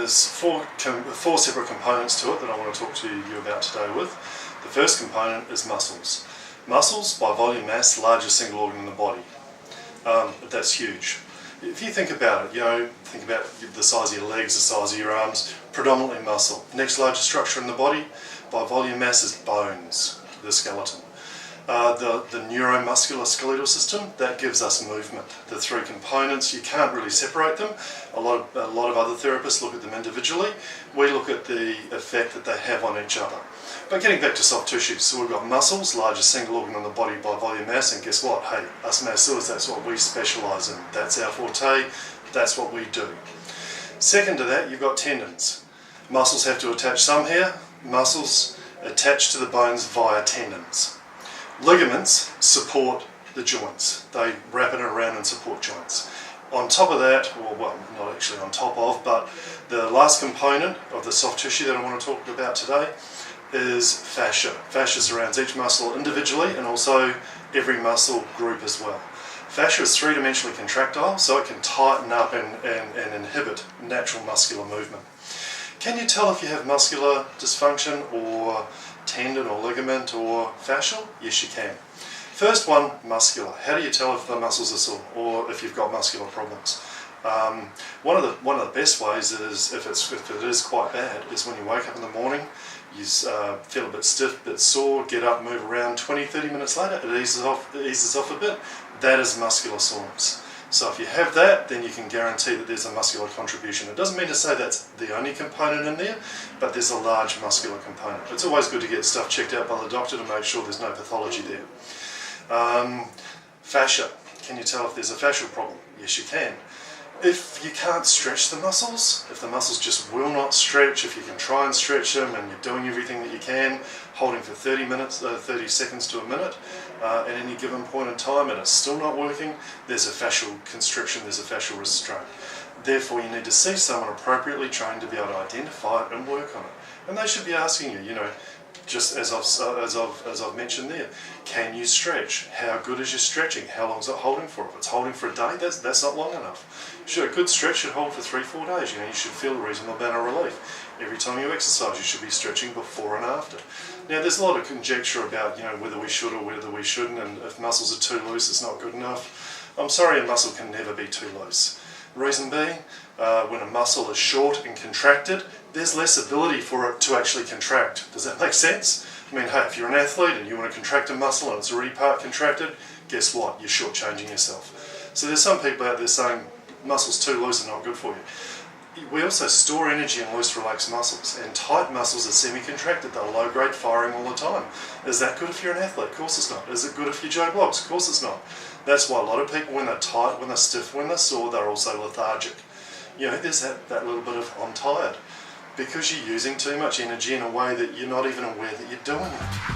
there's four separate components to it that I want to talk to you about today with. The first component is muscles. Muscles, by volume mass, largest single organ in the body. That's huge. If you think about it, think about the size of your legs, the size of your arms, predominantly muscle. Next largest structure in the body, by volume mass, is bones, the skeleton. The neuromuscular skeletal system, that gives us movement. The three components, you can't really separate them. A lot of other therapists look at them individually. We look at the effect that they have on each other. But getting back to soft tissues, so we've got muscles, largest single organ in the body by volume mass, and guess what? Hey, us masseurs, that's what we specialise in. That's our forte, that's what we do. Second to that, you've got tendons. Muscles have to attach some here. Muscles attach to the bones via tendons. Ligaments support the joints. They wrap it around and support joints. On top of that, well, not actually on top of, but the last component of the soft tissue that I want to talk about today is fascia. Fascia surrounds each muscle individually and also every muscle group as well. Fascia is three-dimensionally contractile, so it can tighten up and inhibit natural muscular movement. Can you tell if you have muscular dysfunction or tendon or ligament or fascial? Yes, you can. First one, muscular. How do you tell if the muscles are sore or if you've got muscular problems? One of the best ways is, if it is quite bad, is when you wake up in the morning, you feel a bit stiff, a bit sore, get up, move around. 20-30 minutes later, it eases off a bit. That is muscular soreness. So if you have that, then you can guarantee that there's a muscular contribution. It doesn't mean to say that's the only component in there, but there's a large muscular component. It's always good to get stuff checked out by the doctor to make sure there's no pathology there. Fascia. Can you tell if there's a fascial problem? Yes, you can. If you can't stretch the muscles, if the muscles just will not stretch, if you can try and stretch them and you're doing everything that you can, holding for 30 seconds to a minute at any given point in time, and it's still not working, there's a fascial constriction, there's a fascial restraint. Therefore, you need to see someone appropriately trained to be able to identify it and work on it. And they should be asking you, just as I've mentioned there, can you stretch? How good is your stretching? How long is it holding for? If it's holding for a day, that's not long enough. Sure, a good stretch should hold for 3-4 days. You should feel a reasonable amount of relief. Every time you exercise, you should be stretching before and after. Now, there's a lot of conjecture about whether we should or whether we shouldn't, and if muscles are too loose, it's not good enough. I'm sorry, a muscle can never be too loose. Reason being, when a muscle is short and contracted, there's less ability for it to actually contract. Does that make sense? I mean, hey, if you're an athlete and you want to contract a muscle and it's already part contracted, guess what? You're shortchanging yourself. So there's some people out there saying muscles too loose are not good for you. We also store energy in loose, relaxed muscles, and tight muscles are semi-contracted. They're low-grade, firing all the time. Is that good if you're an athlete? Of course it's not. Is it good if you're Joe Bloggs? Of course it's not. That's why a lot of people, when they're tight, when they're stiff, when they're sore, they're also lethargic. There's that little bit of, I'm tired, because you're using too much energy in a way that you're not even aware that you're doing it.